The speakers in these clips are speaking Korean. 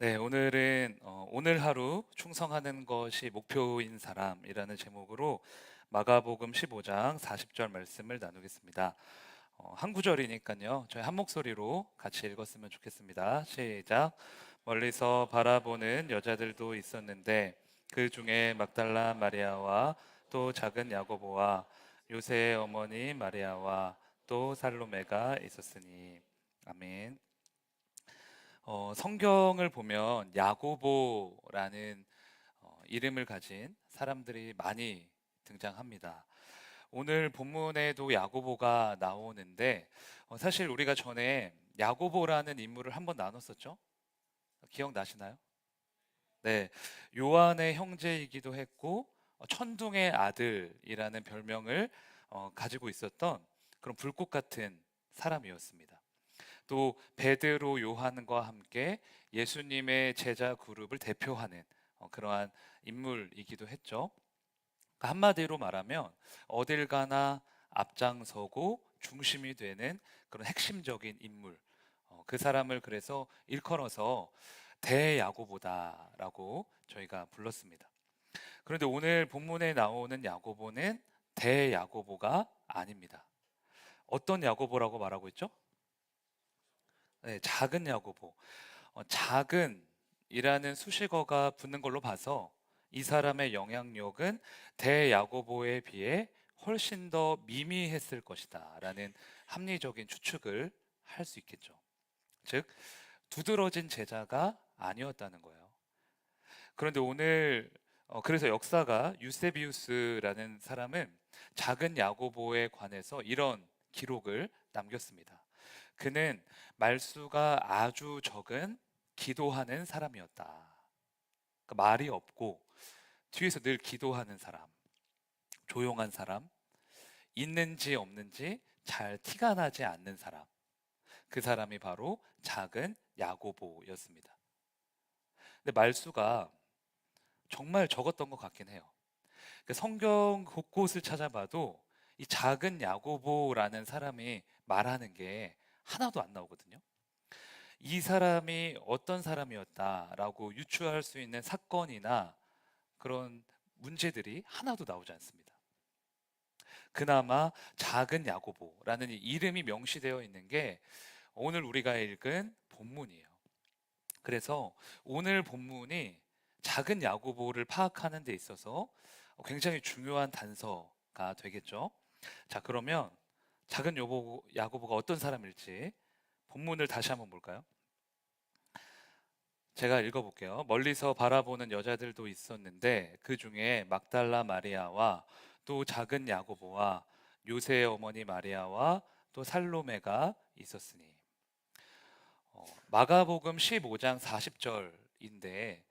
네, 오늘은 오늘 하루 충성하는 것이 목표인 사람이라는 제목으로 마가복음 15장 40절 말씀을 나누겠습니다. 한 구절이니까요. 저희 한 목소리로 같이 읽었으면 좋겠습니다. 시작. 멀리서 바라보는 여자들도 있었는데 그 중에 막달라 마리아와 또 작은 야고보와 요새의 어머니 마리아와 또 살로메가 있었으니. 아멘. 성경을 보면 야고보라는 이름을 가진 사람들이 많이 등장합니다. 오늘 본문에도 야고보가 나오는데 사실 우리가 전에 야고보라는 인물을 한번 나눴었죠? 기억나시나요? 네, 요한의 형제이기도 했고 천둥의 아들이라는 별명을 가지고 있었던 그런 불꽃 같은 사람이었습니다. 또 베드로, 요한과 함께 예수님의 제자 그룹을 대표하는 그러한 인물이기도 했죠. 그러니까 한마디로 말하면 어딜 가나 앞장서고 중심이 되는 그런 핵심적인 인물. 그 사람을 그래서 일컬어서 대야고보다라고 저희가 불렀습니다. 그런데 오늘 본문에 나오는 야고보는 대야고보가 아닙니다. 어떤 야고보라고 말하고 있죠? 네, 작은 야고보. 작은이라는 수식어가 붙는 걸로 봐서 이 사람의 영향력은 대야고보에 비해 훨씬 더 미미했을 것이다 라는 합리적인 추측을 할 수 있겠죠. 즉, 두드러진 제자가 아니었다는 거예요. 그런데 오늘 그래서 역사가 유세비우스라는 사람은 작은 야고보에 관해서 이런 기록을 남겼습니다. 그는 말수가 아주 적은 기도하는 사람이었다. 그러니까 말이 없고 뒤에서 늘 기도하는 사람, 조용한 사람, 있는지 없는지 잘 티가 나지 않는 사람. 그 사람이 바로 작은 야고보였습니다. 근데 말수가 정말 적었던 것 같긴 해요. 그 성경 곳곳을 찾아봐도 이 작은 야고보라는 사람이 말하는 게 하나도 안 나오거든요. 이 사람이 어떤 사람이었다라고 유추할 수 있는 사건이나 그런 문제들이 하나도 나오지 않습니다. 그나마 작은 야고보라는 이 이름이 명시되어 있는 게 오늘 우리가 읽은 본문이에요. 그래서 오늘 본문이 작은 야고보를 파악하는 데 있어서 굉장히 중요한 단서가 되겠죠. 자, 그러면 작은 야고보가 어떤 사람일지 본문을 다시 한번 볼까요? 제가 읽어볼게요. 멀리서 바라보는 여자들도 있었는데 그 중에 막달라 마리아와 또 작은 야고보와 요새의 어머니 마리아와 또 살로메가 있었으니. 마가복음 15장 40절인데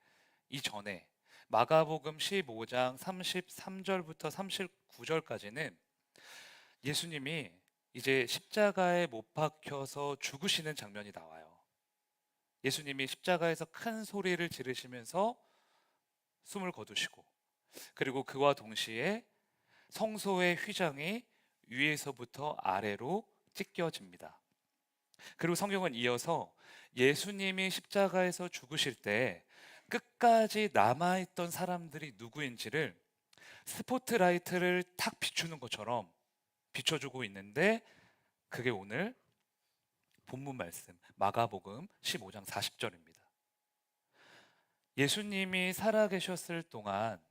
이전에 마가복음 15장 33절부터 39절까지는 예수님이 이제 십자가에 못 박혀서 죽으시는 장면이 나와요. 예수님이 십자가에서 큰 소리를 지르시면서 숨을 거두시고, 그리고 그와 동시에 성소의 휘장이 위에서부터 아래로 찢겨집니다. 그리고 성경은 이어서 예수님이 십자가에서 죽으실 때 끝까지 남아있던 사람들이 누구인지를 스포트라이트를 탁 비추는 것처럼 비춰주고 있는데, 그게 오늘 본문 말씀 마가복음 15장 40절입니다. 예수님이 살아계셨을 동안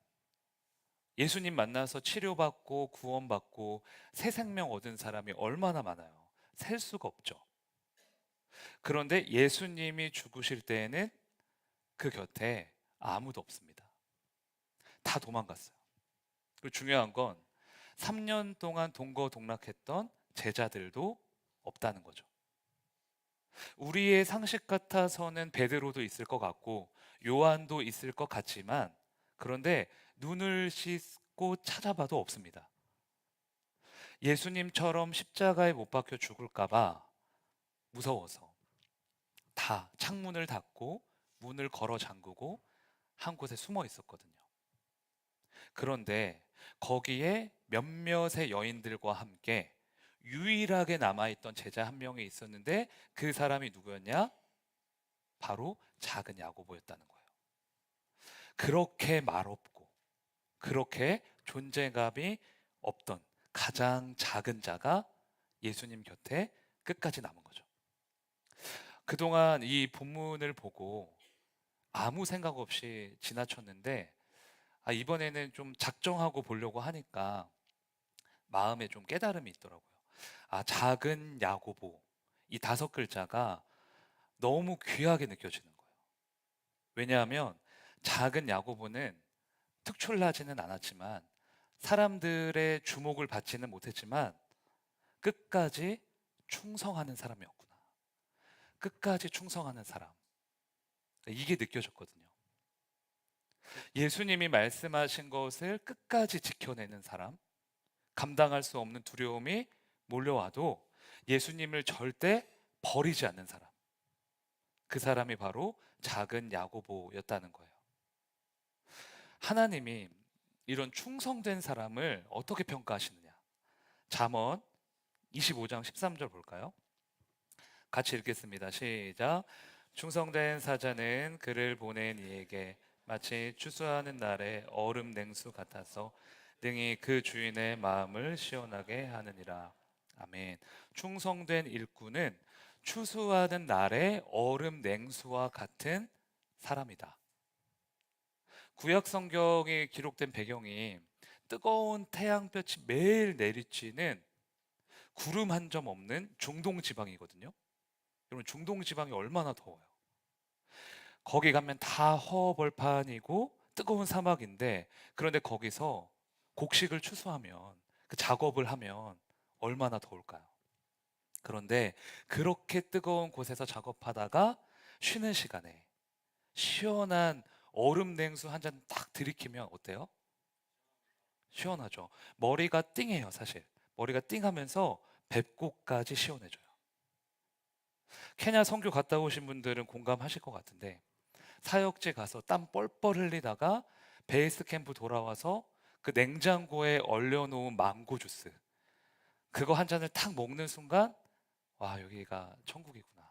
예수님 만나서 치료받고 구원받고 새 생명 얻은 사람이 얼마나 많아요. 셀 수가 없죠. 그런데 예수님이 죽으실 때에는 그 곁에 아무도 없습니다. 다 도망갔어요. 그리고 중요한 건 3년 동안 동거동락했던 제자들도 없다는 거죠. 우리의 상식 같아서는 베드로도 있을 것 같고 요한도 있을 것 같지만, 그런데 눈을 씻고 찾아봐도 없습니다. 예수님처럼 십자가에 못 박혀 죽을까봐 무서워서 다 창문을 닫고 문을 걸어 잠그고 한 곳에 숨어 있었거든요. 그런데 거기에 몇몇의 여인들과 함께 유일하게 남아있던 제자 한 명이 있었는데 그 사람이 누구였냐? 바로 작은 야고보였다는 거예요. 그렇게 말없고 그렇게 존재감이 없던 가장 작은 자가 예수님 곁에 끝까지 남은 거죠. 그동안 이 본문을 보고 아무 생각 없이 지나쳤는데 이번에는 좀 작정하고 보려고 하니까 마음에 좀 깨달음이 있더라고요. 작은 야고보, 이 5글자가 너무 귀하게 느껴지는 거예요. 왜냐하면 작은 야고보는 특출나지는 않았지만 사람들의 주목을 받지는 못했지만 끝까지 충성하는 사람이었구나. 끝까지 충성하는 사람. 이게 느껴졌거든요. 예수님이 말씀하신 것을 끝까지 지켜내는 사람, 감당할 수 없는 두려움이 몰려와도 예수님을 절대 버리지 않는 사람. 그 사람이 바로 작은 야고보였다는 거예요. 하나님이 이런 충성된 사람을 어떻게 평가하시느냐? 잠언 25장 13절 볼까요? 같이 읽겠습니다. 시작. 충성된 사자는 그를 보낸 이에게 마치 추수하는 날의 얼음 냉수 같아서 능히 그 주인의 마음을 시원하게 하느니라. 아멘. 충성된 일꾼은 추수하는 날의 얼음 냉수와 같은 사람이다. 구약 성경에 기록된 배경이 뜨거운 태양볕이 매일 내리쬐는 구름 한 점 없는 중동 지방이거든요. 여러분, 중동 지방이 얼마나 더워요. 거기 가면 다 허벌판이고 뜨거운 사막인데, 그런데 거기서 곡식을 추수하면, 그 작업을 하면 얼마나 더울까요? 그런데 그렇게 뜨거운 곳에서 작업하다가 쉬는 시간에 시원한 얼음 냉수 한 잔 딱 들이키면 어때요? 시원하죠. 머리가 띵해요, 사실. 머리가 띵하면서 배꼽까지 시원해져요. 케냐 선교 갔다 오신 분들은 공감하실 것 같은데, 사역지 가서 땀 뻘뻘 흘리다가 베이스 캠프 돌아와서 그 냉장고에 얼려놓은 망고 주스, 그거 한 잔을 탁 먹는 순간, 와, 여기가 천국이구나.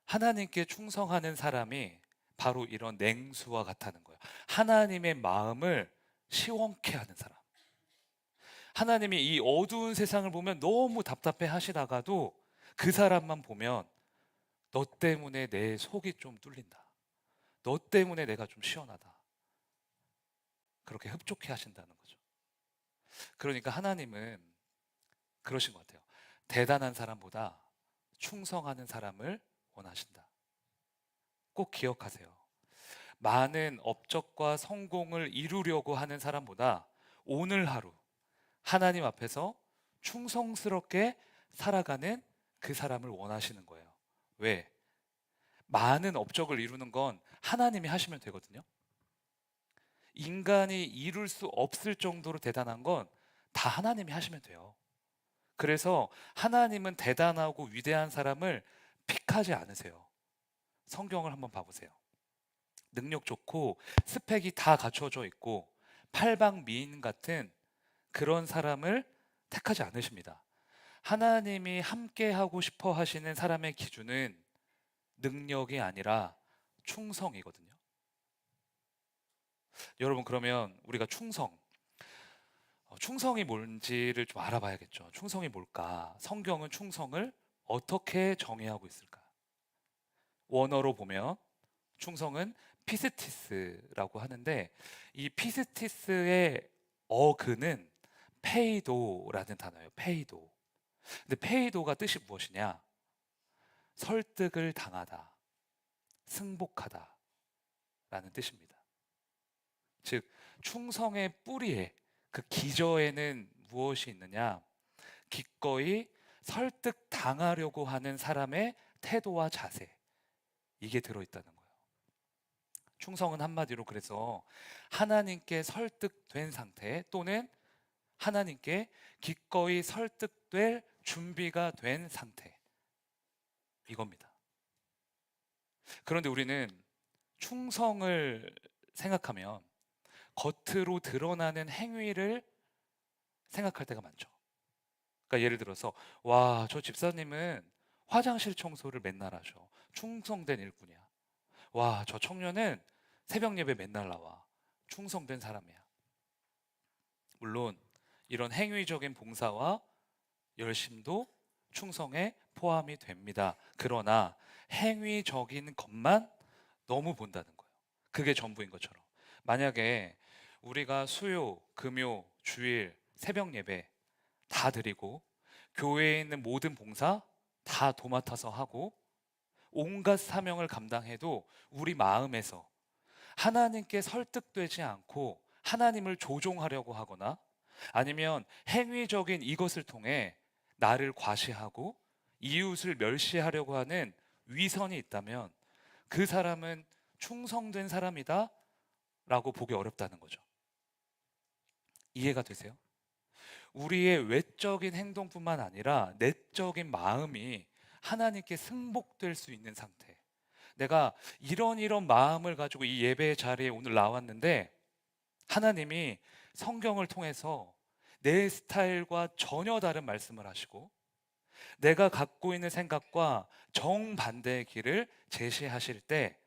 하나님께 충성하는 사람이 바로 이런 냉수와 같다는 거예요. 하나님의 마음을 시원케 하는 사람. 하나님이 이 어두운 세상을 보면 너무 답답해 하시다가도 그 사람만 보면 너 때문에 내 속이 좀 뚫린다. 너 때문에 내가 좀 시원하다. 그렇게 흡족해 하신다는 거죠. 그러니까 하나님은 그러신 것 같아요. 대단한 사람보다 충성하는 사람을 원하신다. 꼭 기억하세요. 많은 업적과 성공을 이루려고 하는 사람보다 오늘 하루 하나님 앞에서 충성스럽게 살아가는 그 사람을 원하시는 거예요. 왜? 많은 업적을 이루는 건 하나님이 하시면 되거든요. 인간이 이룰 수 없을 정도로 대단한 건 다 하나님이 하시면 돼요. 그래서 하나님은 대단하고 위대한 사람을 픽하지 않으세요. 성경을 한번 봐보세요. 능력 좋고 스펙이 다 갖춰져 있고 팔방미인 같은 그런 사람을 택하지 않으십니다. 하나님이 함께 하고 싶어 하시는 사람의 기준은 능력이 아니라 충성이거든요. 여러분, 그러면 우리가 충성이 뭔지를 좀 알아봐야겠죠. 충성이 뭘까? 성경은 충성을 어떻게 정의하고 있을까? 원어로 보면 충성은 피스티스라고 하는데, 이 피스티스의 어근은 페이도라는 단어예요. 페이도. 근데 페이도가 뜻이 무엇이냐? 설득을 당하다, 승복하다 라는 뜻입니다. 즉, 충성의 뿌리에, 그 기저에는 무엇이 있느냐? 기꺼이 설득당하려고 하는 사람의 태도와 자세, 이게 들어있다는 거예요. 충성은 한마디로 그래서 하나님께 설득된 상태, 또는 하나님께 기꺼이 설득될 준비가 된 상태, 이겁니다. 그런데 우리는 충성을 생각하면 겉으로 드러나는 행위를 생각할 때가 많죠. 그러니까 예를 들어서, 와, 저 집사님은 화장실 청소를 맨날 하셔. 충성된 일꾼이야. 와, 저 청년은 새벽 예배 맨날 나와. 충성된 사람이야. 물론 이런 행위적인 봉사와 열심도 충성에 포함이 됩니다. 그러나 행위적인 것만 너무 본다는 거예요. 그게 전부인 것처럼. 만약에 우리가 수요, 금요, 주일, 새벽 예배 다 드리고 교회에 있는 모든 봉사 다 도맡아서 하고 온갖 사명을 감당해도 우리 마음에서 하나님께 설득되지 않고 하나님을 조종하려고 하거나 아니면 행위적인 이것을 통해 나를 과시하고 이웃을 멸시하려고 하는 위선이 있다면 그 사람은 충성된 사람이다 라고 보기 어렵다는 거죠. 이해가 되세요? 우리의 외적인 행동뿐만 아니라 내적인 마음이 하나님께 승복될 수 있는 상태. 내가 이런 마음을 가지고 이 예배 자리에 오늘 나왔는데 하나님이 성경을 통해서 내 스타일과 전혀 다른 말씀을 하시고 내가 갖고 있는 생각과 정반대의 길을 제시하실 때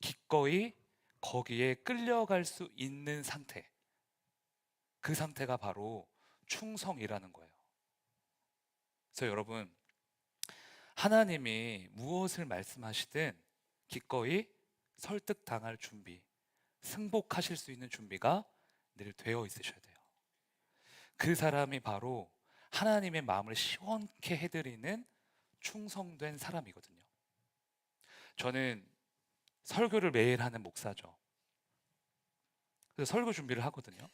기꺼이 거기에 끌려갈 수 있는 상태. 그 상태가 바로 충성이라는 거예요. 그래서 여러분, 하나님이 무엇을 말씀하시든 기꺼이 설득당할 준비, 승복하실 수 있는 준비가 늘 되어 있으셔야 돼요. 그 사람이 바로 하나님의 마음을 시원케 해드리는 충성된 사람이거든요. 저는 설교를 매일 하는 목사죠. 그래서 설교 준비를 하거든요.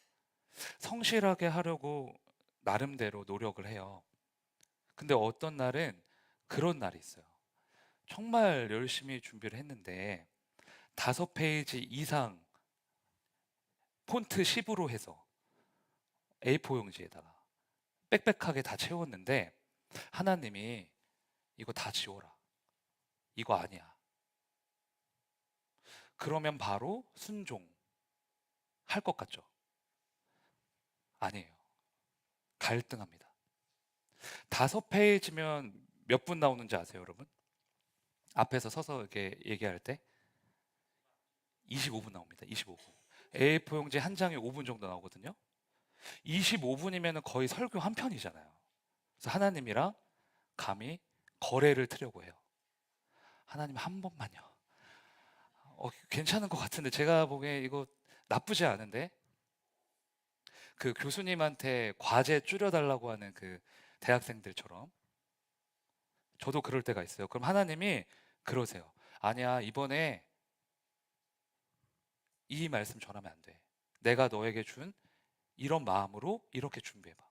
성실하게 하려고 나름대로 노력을 해요. 근데 어떤 날은 그런 날이 있어요. 정말 열심히 준비를 했는데 5페이지 이상 폰트 10으로 해서 A4 용지에다가 빽빽하게 다 채웠는데 하나님이 이거 다 지워라. 이거 아니야. 그러면 바로 순종할 것 같죠? 아니에요. 갈등합니다. 5페이지면 몇 분 나오는지 아세요, 여러분? 앞에서 서서 이렇게 얘기할 때 25분 나옵니다. 25분. A4 용지 한 장에 5분 정도 나오거든요. 25분이면 거의 설교 한 편이잖아요. 그래서 하나님이랑 감히 거래를 트려고 해요. 하나님 한 번만요. 괜찮은 것 같은데 제가 보기에 이거 나쁘지 않은데 그 교수님한테 과제 줄여달라고 하는 그 대학생들처럼 저도 그럴 때가 있어요. 그럼 하나님이 그러세요. 아니야, 이번에 이 말씀 전하면 안 돼. 내가 너에게 준 이런 마음으로 이렇게 준비해봐.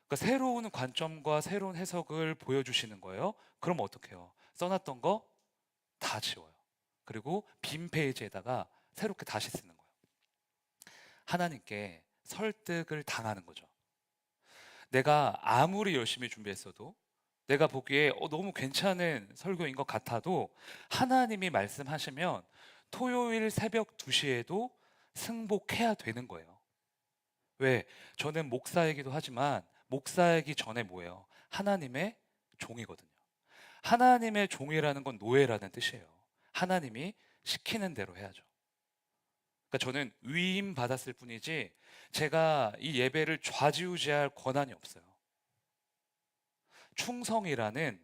그러니까 새로운 관점과 새로운 해석을 보여주시는 거예요. 그럼 어떡해요? 써놨던 거 다 지워요. 그리고 빈 페이지에다가 새롭게 다시 쓰는 거예요. 하나님께 설득을 당하는 거죠. 내가 아무리 열심히 준비했어도 내가 보기에 너무 괜찮은 설교인 것 같아도 하나님이 말씀하시면 토요일 새벽 2시에도 승복해야 되는 거예요. 왜? 저는 목사이기도 하지만 목사이기 전에 뭐예요? 하나님의 종이거든요. 하나님의 종이라는 건 노예라는 뜻이에요. 하나님이 시키는 대로 해야죠. 그러니까 저는 위임 받았을 뿐이지 제가 이 예배를 좌지우지할 권한이 없어요. 충성이라는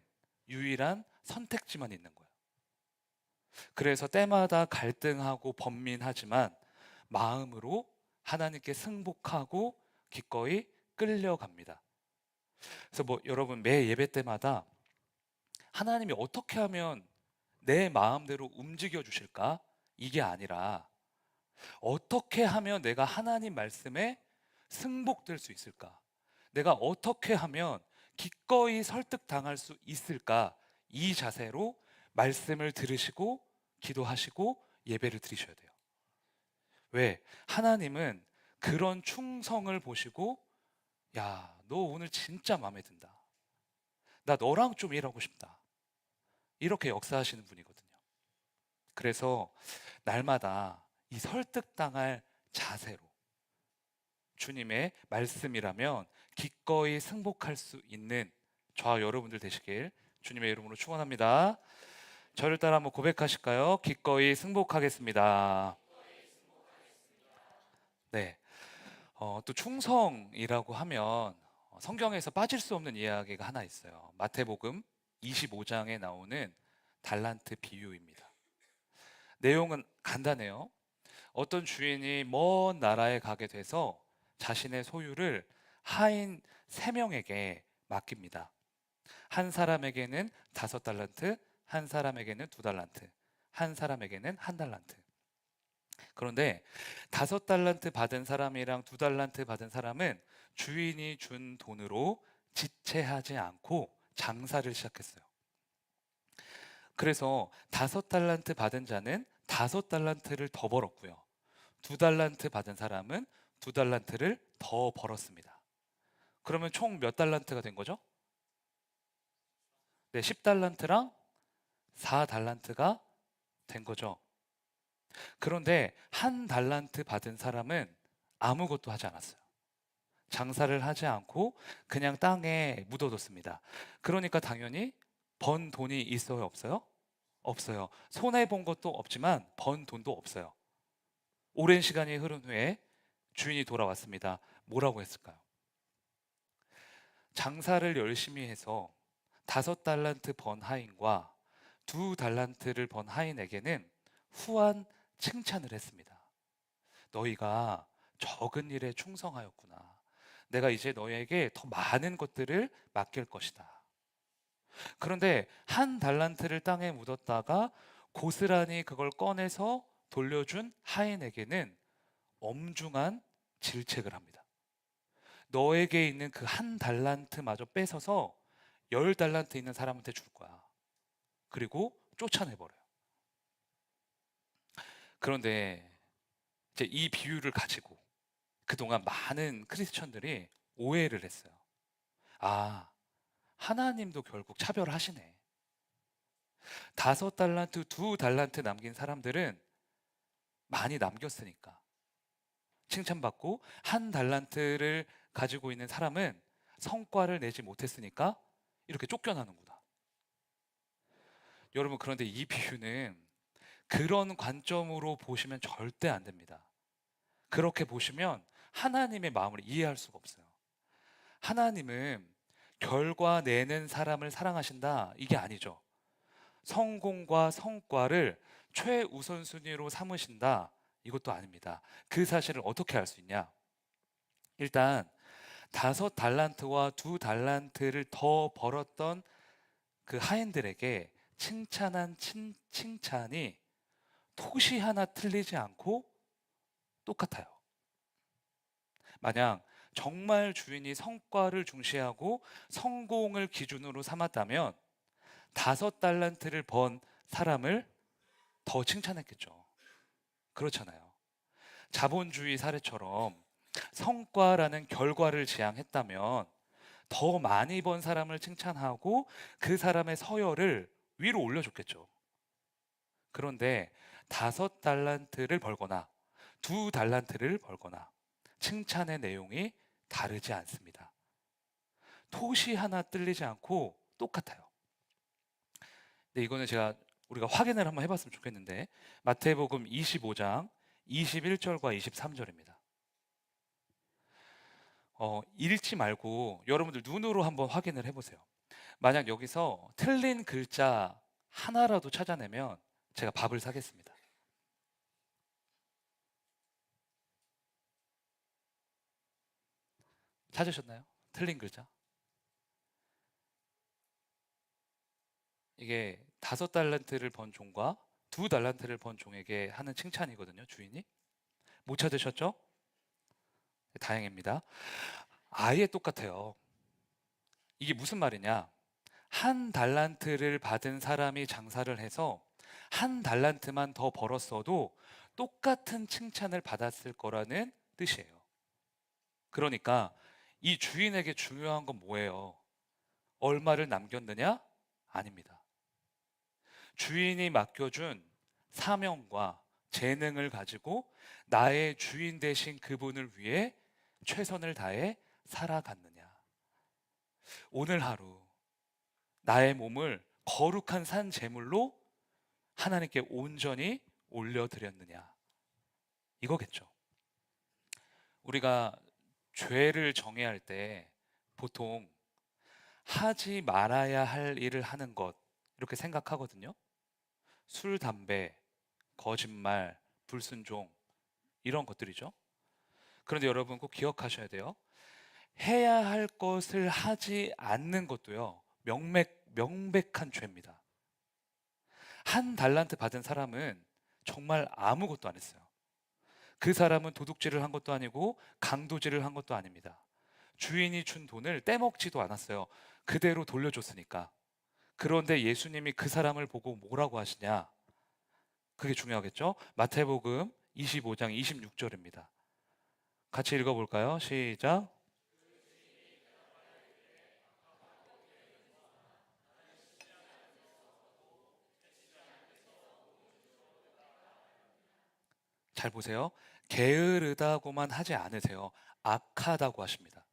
유일한 선택지만 있는 거예요. 그래서 때마다 갈등하고 번민하지만 마음으로 하나님께 승복하고 기꺼이 끌려갑니다. 그래서 뭐 여러분 매 예배 때마다 하나님이 어떻게 하면 내 마음대로 움직여 주실까? 이게 아니라 어떻게 하면 내가 하나님 말씀에 승복될 수 있을까? 내가 어떻게 하면 기꺼이 설득당할 수 있을까? 이 자세로 말씀을 들으시고 기도하시고 예배를 드리셔야 돼요. 왜? 하나님은 그런 충성을 보시고 야, 너 오늘 진짜 마음에 든다. 나 너랑 좀 일하고 싶다. 이렇게 역사하시는 분이거든요. 그래서 날마다 이 설득당할 자세로 주님의 말씀이라면 기꺼이 승복할 수 있는 저와 여러분들 되시길 주님의 이름으로 축원합니다. 저를 따라 한번 고백하실까요? 기꺼이 승복하겠습니다. 네. 또 충성이라고 하면 성경에서 빠질 수 없는 이야기가 하나 있어요. 마태복음 25장에 나오는 달란트 비유입니다. 내용은 간단해요. 어떤 주인이 먼 나라에 가게 돼서 자신의 소유를 하인 3명에게 맡깁니다. 한 사람에게는 5달란트, 한 사람에게는 2달란트, 한 사람에게는 1달란트. 그런데 5달란트 받은 사람이랑 2달란트 받은 사람은 주인이 준 돈으로 지체하지 않고 장사를 시작했어요. 그래서 5달란트 받은 자는 5달란트를 더 벌었고요. 2달란트 받은 사람은 2달란트를 더 벌었습니다. 그러면 총 몇 달란트가 된 거죠? 네, 10달란트랑 4달란트가 된 거죠. 그런데 1달란트 받은 사람은 아무것도 하지 않았어요. 장사를 하지 않고 그냥 땅에 묻어뒀습니다. 그러니까 당연히 번 돈이 있어요, 없어요? 없어요. 손해 본 것도 없지만 번 돈도 없어요. 오랜 시간이 흐른 후에 주인이 돌아왔습니다. 뭐라고 했을까요? 장사를 열심히 해서 5달란트 번 하인과 2달란트를 번 하인에게는 후한 칭찬을 했습니다. 너희가 적은 일에 충성하였구나. 내가 이제 너희에게 더 많은 것들을 맡길 것이다. 그런데 1달란트를 땅에 묻었다가 고스란히 그걸 꺼내서 돌려준 하인에게는 엄중한 질책을 합니다. 너에게 있는 그 1달란트마저 뺏어서 10달란트 있는 사람한테 줄 거야. 그리고 쫓아내버려요. 그런데 이제 이 비유를 가지고 그동안 많은 크리스천들이 오해를 했어요. 아, 하나님도 결국 차별하시네. 5달란트, 2달란트 남긴 사람들은 많이 남겼으니까 칭찬받고 1달란트를 가지고 있는 사람은 성과를 내지 못했으니까 이렇게 쫓겨나는구나. 여러분, 그런데 이 비유는 그런 관점으로 보시면 절대 안 됩니다. 그렇게 보시면 하나님의 마음을 이해할 수가 없어요. 하나님은 결과 내는 사람을 사랑하신다, 이게 아니죠. 성공과 성과를 최우선순위로 삼으신다, 이것도 아닙니다. 그 사실을 어떻게 알 수 있냐? 일단 5달란트와 2달란트를 더 벌었던 그 하인들에게 칭찬한 칭찬이 토시 하나 틀리지 않고 똑같아요. 만약 정말 주인이 성과를 중시하고 성공을 기준으로 삼았다면 5달란트를 번 사람을 더 칭찬했겠죠. 그렇잖아요. 자본주의 사례처럼 성과라는 결과를 지향했다면 더 많이 번 사람을 칭찬하고 그 사람의 서열을 위로 올려줬겠죠. 그런데 5달란트를 벌거나 2달란트를 벌거나 칭찬의 내용이 다르지 않습니다. 토시 하나 틀리지 않고 똑같아요. 근데 이거는 우리가 확인을 한번 해봤으면 좋겠는데 마태복음 25장 21절과 23절입니다. 읽지 말고 여러분들 눈으로 한번 확인을 해보세요. 만약 여기서 틀린 글자 하나라도 찾아내면 제가 밥을 사겠습니다. 찾으셨나요? 틀린 글자? 이게 5달란트를 번 종과 2달란트를 번 종에게 하는 칭찬이거든요, 주인이. 못 찾으셨죠? 다행입니다. 아예 똑같아요. 이게 무슨 말이냐? 1달란트를 받은 사람이 장사를 해서 1달란트만 더 벌었어도 똑같은 칭찬을 받았을 거라는 뜻이에요. 그러니까 이 주인에게 중요한 건 뭐예요? 얼마를 남겼느냐? 아닙니다. 주인이 맡겨준 사명과 재능을 가지고 나의 주인 되신 그분을 위해 최선을 다해 살아갔느냐. 오늘 하루 나의 몸을 거룩한 산 제물로 하나님께 온전히 올려드렸느냐, 이거겠죠. 우리가 죄를 정의할 때 보통 하지 말아야 할 일을 하는 것, 이렇게 생각하거든요. 술, 담배, 거짓말, 불순종, 이런 것들이죠. 그런데 여러분 꼭 기억하셔야 돼요. 해야 할 것을 하지 않는 것도요, 명백한 죄입니다. 한 달란트 받은 사람은 정말 아무것도 안 했어요. 그 사람은 도둑질을 한 것도 아니고 강도질을 한 것도 아닙니다. 주인이 준 돈을 떼먹지도 않았어요. 그대로 돌려줬으니까. 그런데 예수님이 그 사람을 보고 뭐라고 하시냐? 그게 중요하겠죠? 마태복음 25장 26절입니다. 같이 읽어볼까요? 시작. 잘 보세요. 게으르다고만 하지 않으세요. 악하다고 하십니다.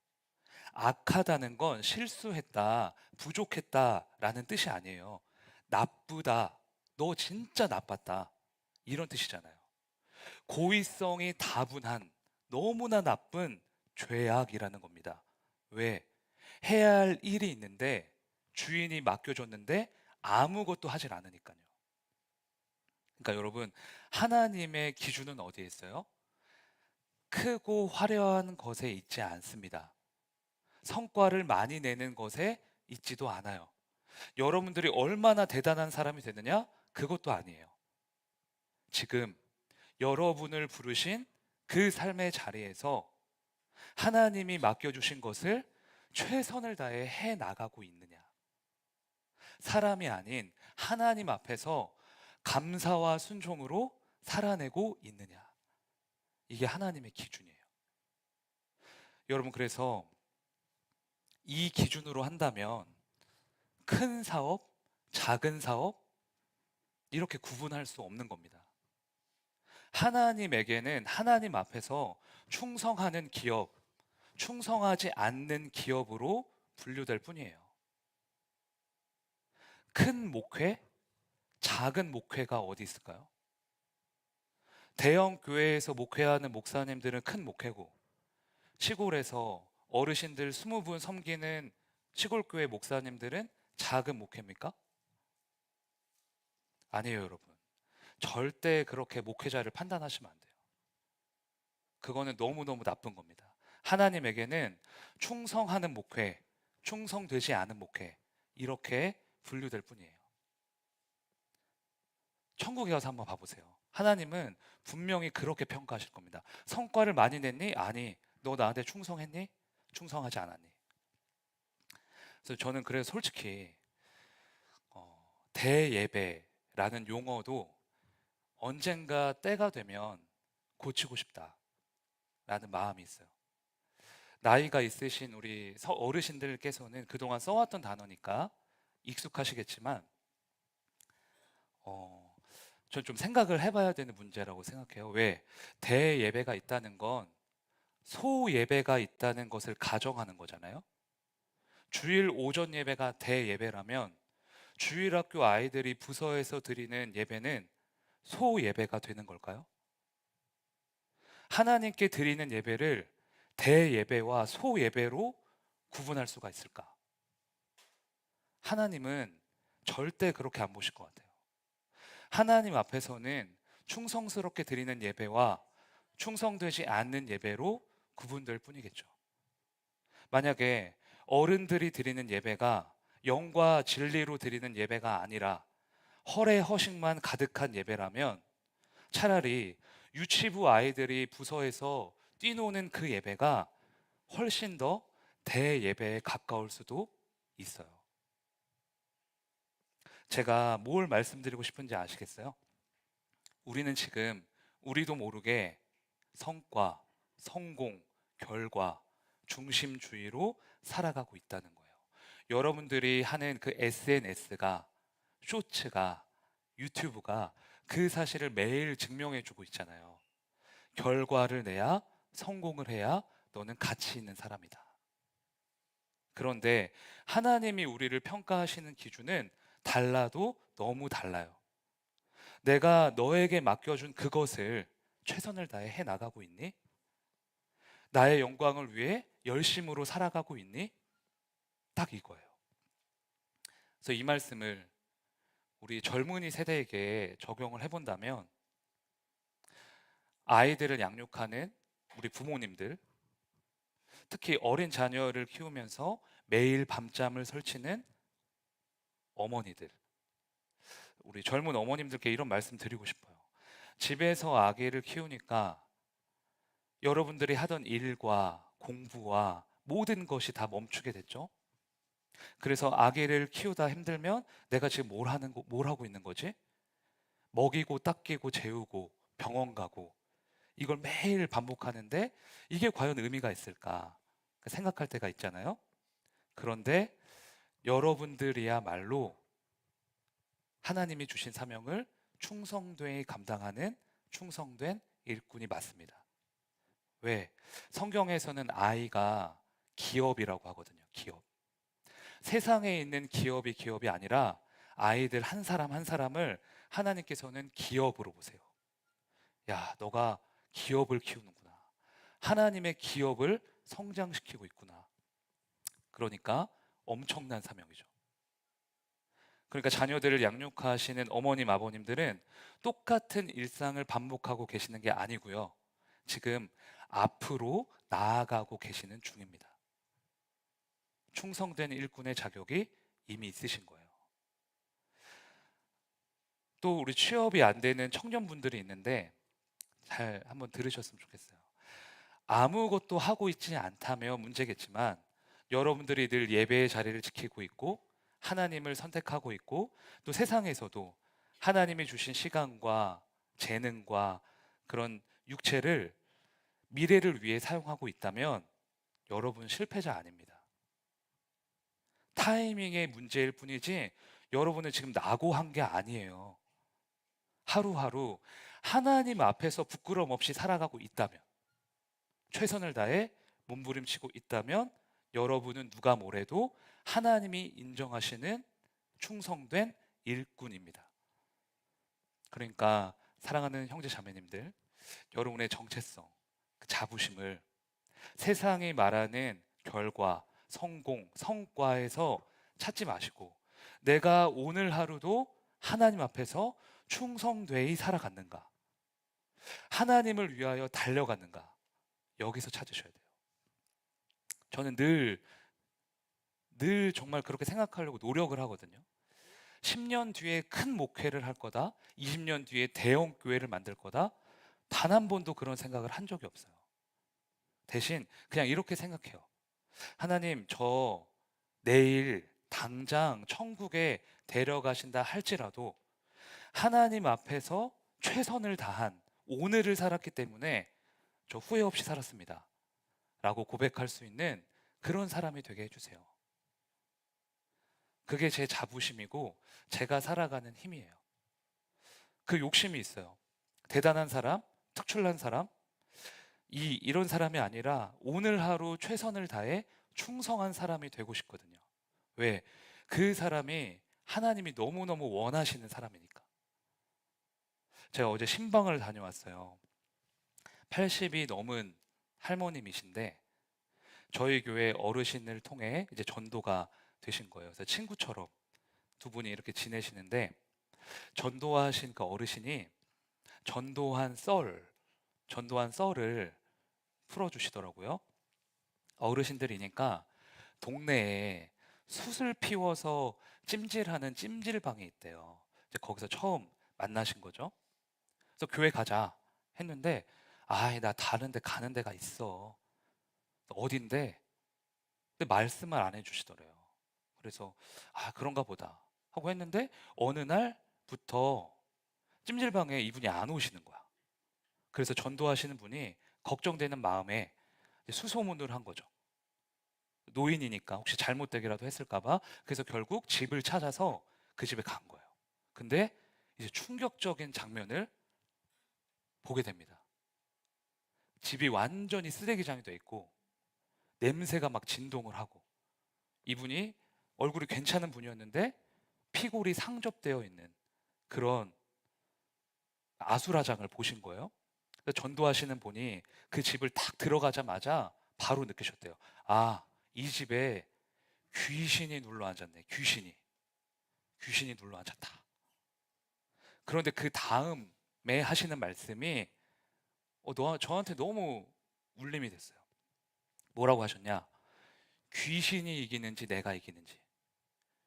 악하다는 건 실수했다, 부족했다라는 뜻이 아니에요. 나쁘다, 너 진짜 나빴다, 이런 뜻이잖아요. 고의성이 다분한, 너무나 나쁜 죄악이라는 겁니다. 왜? 해야 할 일이 있는데 주인이 맡겨줬는데 아무것도 하질 않으니까요. 그러니까 여러분, 하나님의 기준은 어디에 있어요? 크고 화려한 것에 있지 않습니다. 성과를 많이 내는 것에 있지도 않아요. 여러분들이 얼마나 대단한 사람이 되느냐? 그것도 아니에요. 지금 여러분을 부르신 그 삶의 자리에서 하나님이 맡겨주신 것을 최선을 다해 해 나가고 있느냐? 사람이 아닌 하나님 앞에서 감사와 순종으로 살아내고 있느냐? 이게 하나님의 기준이에요. 여러분, 그래서 이 기준으로 한다면 큰 사업, 작은 사업, 이렇게 구분할 수 없는 겁니다. 하나님에게는 하나님 앞에서 충성하는 기업, 충성하지 않는 기업으로 분류될 뿐이에요. 큰 목회, 작은 목회가 어디 있을까요? 대형 교회에서 목회하는 목사님들은 큰 목회고, 시골에서 어르신들 20분 섬기는 시골교회 목사님들은 작은 목회입니까? 아니에요, 여러분. 절대 그렇게 목회자를 판단하시면 안 돼요. 그거는 너무너무 나쁜 겁니다. 하나님에게는 충성하는 목회, 충성되지 않은 목회, 이렇게 분류될 뿐이에요. 천국에 가서 한번 봐보세요. 하나님은 분명히 그렇게 평가하실 겁니다. 성과를 많이 냈니? 아니. 너 나한테 충성했니? 충성하지 않았니? 그래서 솔직히 대예배라는 용어도 언젠가 때가 되면 고치고 싶다라는 마음이 있어요. 나이가 있으신 우리 어르신들께서는 그동안 써왔던 단어니까 익숙하시겠지만, 전 좀 생각을 해봐야 되는 문제라고 생각해요. 왜? 대예배가 있다는 건 소예배가 있다는 것을 가정하는 거잖아요. 주일 오전 예배가 대예배라면 주일학교 아이들이 부서에서 드리는 예배는 소예배가 되는 걸까요? 하나님께 드리는 예배를 대예배와 소예배로 구분할 수가 있을까? 하나님은 절대 그렇게 안 보실 것 같아요. 하나님 앞에서는 충성스럽게 드리는 예배와 충성되지 않는 예배로 구분될 뿐이겠죠. 만약에 어른들이 드리는 예배가 영과 진리로 드리는 예배가 아니라 허례 허식만 가득한 예배라면 차라리 유치부 아이들이 부서에서 뛰노는 그 예배가 훨씬 더 대예배에 가까울 수도 있어요. 제가 뭘 말씀드리고 싶은지 아시겠어요? 우리는 지금 우리도 모르게 성과, 성공, 결과, 중심주의로 살아가고 있다는 거예요. 여러분들이 하는 그 SNS가, 쇼츠가, 유튜브가 그 사실을 매일 증명해주고 있잖아요. 결과를 내야, 성공을 해야 너는 가치 있는 사람이다. 그런데 하나님이 우리를 평가하시는 기준은 달라도 너무 달라요. 내가 너에게 맡겨준 그것을 최선을 다해 해 나가고 있니? 나의 영광을 위해 열심으로 살아가고 있니? 딱 이거예요. 그래서 이 말씀을 우리 젊은이 세대에게 적용을 해본다면, 아이들을 양육하는 우리 부모님들, 특히 어린 자녀를 키우면서 매일 밤잠을 설치는 어머니들, 우리 젊은 어머님들께 이런 말씀 드리고 싶어요. 집에서 아기를 키우니까 여러분들이 하던 일과 공부와 모든 것이 다 멈추게 됐죠. 그래서 아기를 키우다 힘들면 내가 지금 뭘 하고 있는 거지? 먹이고 닦이고 재우고 병원 가고, 이걸 매일 반복하는데 이게 과연 의미가 있을까 생각할 때가 있잖아요. 그런데 여러분들이야말로 하나님이 주신 사명을 충성되이 감당하는 충성된 일꾼이 맞습니다. 왜? 성경에서는 아이가 기업이라고 하거든요. 기업. 세상에 있는 기업이 아니라 아이들 한 사람 한 사람을 하나님께서는 기업으로 보세요. 야, 너가 기업을 키우는구나. 하나님의 기업을 성장시키고 있구나. 그러니까 엄청난 사명이죠. 그러니까 자녀들을 양육하시는 어머님, 아버님들은 똑같은 일상을 반복하고 계시는 게 아니고요. 지금 앞으로 나아가고 계시는 중입니다. 충성된 일꾼의 자격이 이미 있으신 거예요. 또 우리 취업이 안 되는 청년분들이 있는데 잘 한번 들으셨으면 좋겠어요. 아무것도 하고 있지 않다면 문제겠지만, 여러분들이 늘 예배의 자리를 지키고 있고 하나님을 선택하고 있고, 또 세상에서도 하나님이 주신 시간과 재능과 그런 육체를 미래를 위해 사용하고 있다면 여러분 실패자 아닙니다. 타이밍의 문제일 뿐이지 여러분은 지금 낙오한 게 아니에요. 하루하루 하나님 앞에서 부끄러움 없이 살아가고 있다면, 최선을 다해 몸부림치고 있다면 여러분은 누가 뭐래도 하나님이 인정하시는 충성된 일꾼입니다. 그러니까 사랑하는 형제 자매님들, 여러분의 정체성, 그 자부심을 세상이 말하는 결과, 성공, 성과에서 찾지 마시고, 내가 오늘 하루도 하나님 앞에서 충성되이 살아갔는가, 하나님을 위하여 달려갔는가, 여기서 찾으셔야 돼요. 저는 늘 정말 그렇게 생각하려고 노력을 하거든요. 10년 뒤에 큰 목회를 할 거다, 20년 뒤에 대형 교회를 만들 거다, 단 한 번도 그런 생각을 한 적이 없어요. 대신 그냥 이렇게 생각해요. 하나님, 저 내일 당장 천국에 데려가신다 할지라도 하나님 앞에서 최선을 다한 오늘을 살았기 때문에 저 후회 없이 살았습니다 라고 고백할 수 있는 그런 사람이 되게 해주세요. 그게 제 자부심이고 제가 살아가는 힘이에요. 그 욕심이 있어요. 대단한 사람, 특출난 사람, 이런 사람이 아니라 오늘 하루 최선을 다해 충성한 사람이 되고 싶거든요. 왜? 그 사람이 하나님이 너무너무 원하시는 사람이니까. 제가 어제 신방을 다녀왔어요. 80이 넘은 할머님이신데 저희 교회 어르신을 통해 이제 전도가 되신 거예요. 그래서 친구처럼 두 분이 이렇게 지내시는데, 전도하신 그 어르신이 전도한 썰을 풀어주시더라고요. 어르신들이니까 동네에 숯을 피워서 찜질하는 찜질방이 있대요. 이제 거기서 처음 만나신 거죠. 그래서 교회 가자 했는데, 나 다른 데 가는 데가 있어. 어딘데? 근데 말씀을 안 해주시더래요. 그래서 그런가 보다 하고 했는데, 어느 날부터 찜질방에 이분이 안 오시는 거야. 그래서 전도하시는 분이 걱정되는 마음에 수소문을 한 거죠. 노인이니까 혹시 잘못되기라도 했을까봐. 그래서 결국 집을 찾아서 그 집에 간 거예요. 근데 이제 충격적인 장면을 보게 됩니다. 집이 완전히 쓰레기장이 돼 있고 냄새가 막 진동을 하고, 이분이 얼굴이 괜찮은 분이었는데 피골이 상접되어 있는 그런 아수라장을 보신 거예요. 전도하시는 분이 그 집을 딱 들어가자마자 바로 느끼셨대요. 아, 이 집에 귀신이 눌러 앉았네. 귀신이 눌러 앉았다. 그런데 그 다음에 하시는 말씀이 저한테 너무 울림이 됐어요. 뭐라고 하셨냐? 귀신이 이기는지 내가 이기는지.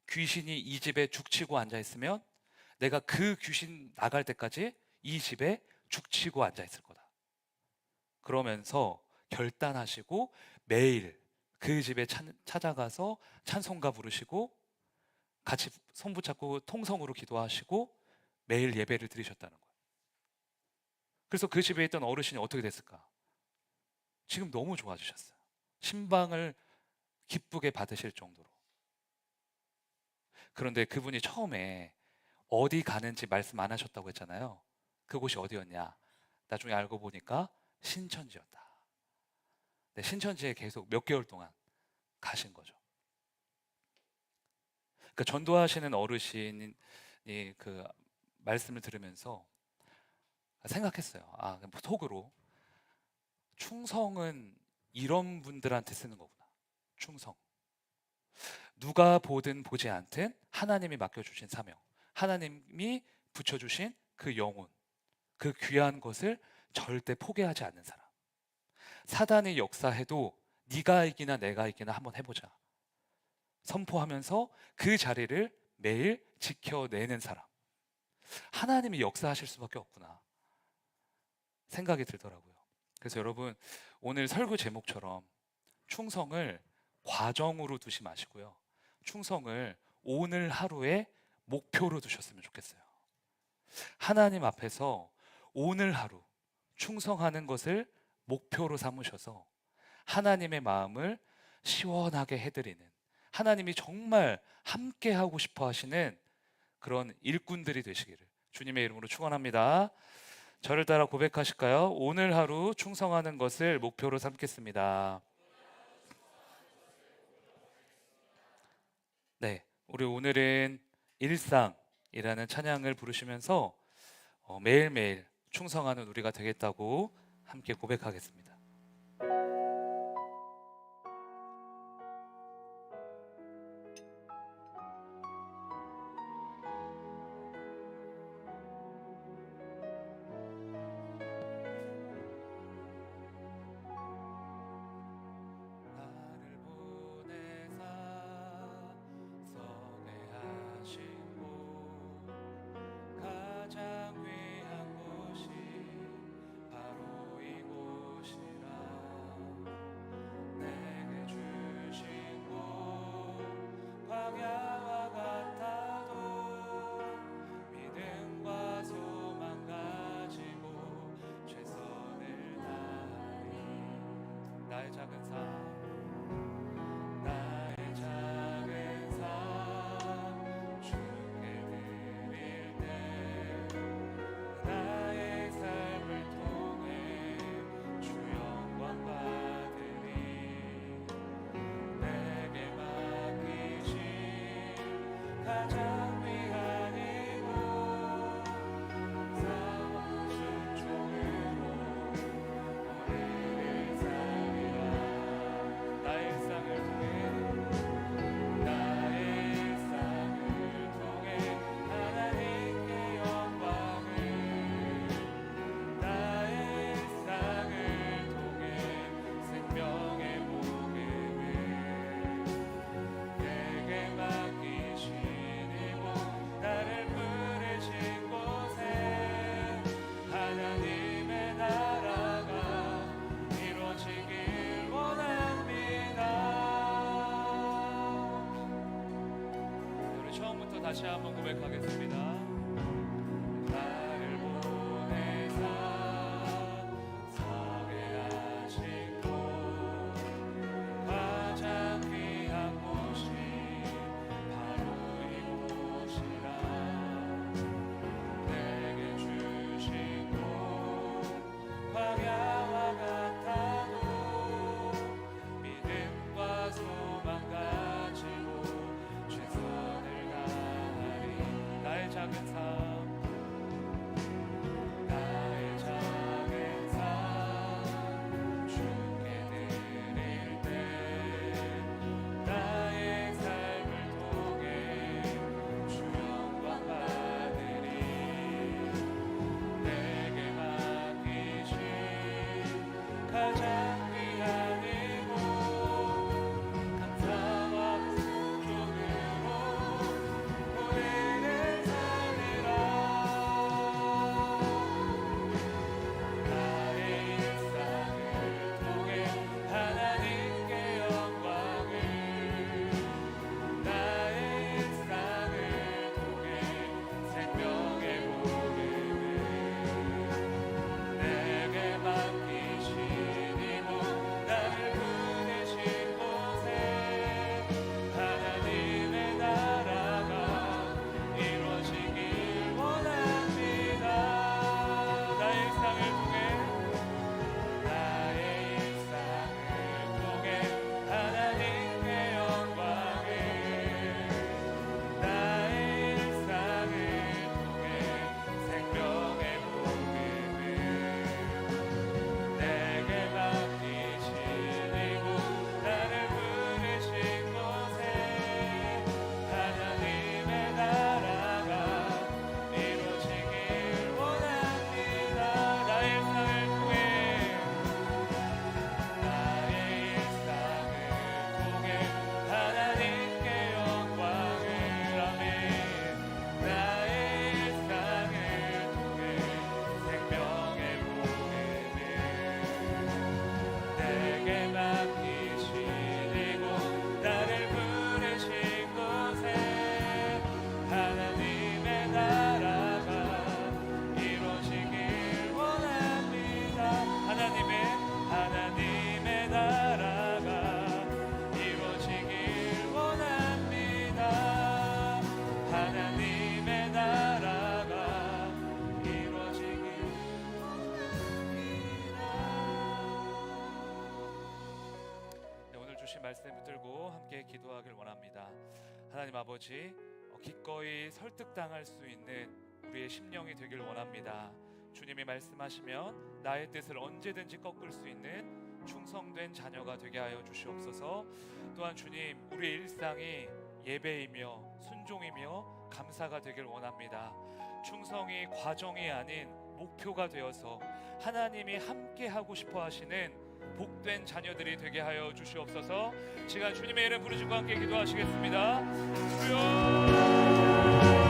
귀신이 이 집에 죽치고 앉아 있으면 내가 그 귀신 나갈 때까지 이 집에 죽치고 앉아 있을 거다. 그러면서 결단하시고 매일 그 집에 찾아가서 찬송가 부르시고 같이 손 붙잡고 통성으로 기도하시고 매일 예배를 드리셨다는 거예요. 그래서 그 집에 있던 어르신이 어떻게 됐을까? 지금 너무 좋아지셨어요. 신방을 기쁘게 받으실 정도로. 그런데 그분이 처음에 어디 가는지 말씀 안 하셨다고 했잖아요. 그곳이 어디였냐? 나중에 알고 보니까 신천지였다. 네, 신천지에 계속 몇 개월 동안 가신 거죠. 그러니까 전도하시는 어르신이 그 말씀을 들으면서 생각했어요. 속으로 충성은 이런 분들한테 쓰는 거구나. 충성. 누가 보든 보지 않든 하나님이 맡겨주신 사명, 하나님이 붙여주신 그 영혼, 그 귀한 것을 절대 포기하지 않는 사람. 사단이 역사해도 네가 이기나 내가 이기나 한번 해보자. 선포하면서 그 자리를 매일 지켜내는 사람. 하나님이 역사하실 수밖에 없구나 생각이 들더라고요. 그래서 여러분, 오늘 설교 제목처럼 충성을 과정으로 두지 마시고요. 충성을 오늘 하루의 목표로 두셨으면 좋겠어요. 하나님 앞에서 오늘 하루 충성하는 것을 목표로 삼으셔서 하나님의 마음을 시원하게 해드리는, 하나님이 정말 함께 하고 싶어 하시는 그런 일꾼들이 되시기를 주님의 이름으로 축원합니다. 저를 따라 고백하실까요? 오늘 하루 충성하는 것을 목표로 삼겠습니다. 네, 우리 오늘은 일상이라는 찬양을 부르시면서 매일매일 충성하는 우리가 되겠다고 함께 고백하겠습니다. 나의 작은 삶 주께 드릴 때 나의 삶을 통해 주 영광 받으리 내게 맡기신 가장 귀한 이곳 사원 순종으로 오늘을 살리라 나의 일상을 통해 하나님께 영광을 나의 일상을 통해 생명의 복음을 내게 맡기신 이곳 나를 부르신 곳에 하나님의 나라가 이루어지길 원합니다. 우리 처음부터 다시 한번 고백하겠습니다. 나를 보내사 서게 하신 곳 가장 귀한 곳이 바로 이곳이라 내게 주신 곳 광야와 같아도 믿음과 소망 가지고 최선을 다하리 나의 작은 삶 말씀 붙들고 함께 기도하길 원합니다. 하나님 아버지, 기꺼이 설득당할 수 있는 우리의 심령이 되길 원합니다. 주님이 말씀하시면 나의 뜻을 언제든지 꺾을 수 있는 충성된 자녀가 되게 하여 주시옵소서. 또한 주님, 우리의 일상이 예배이며 순종이며 감사가 되길 원합니다. 충성이 과정이 아닌 목표가 되어서 하나님이 함께 하고 싶어 하시는 복된 자녀들이 되게 하여 주시옵소서. 시간 주님의 이름 부르짖고 함께 기도하시겠습니다. 주여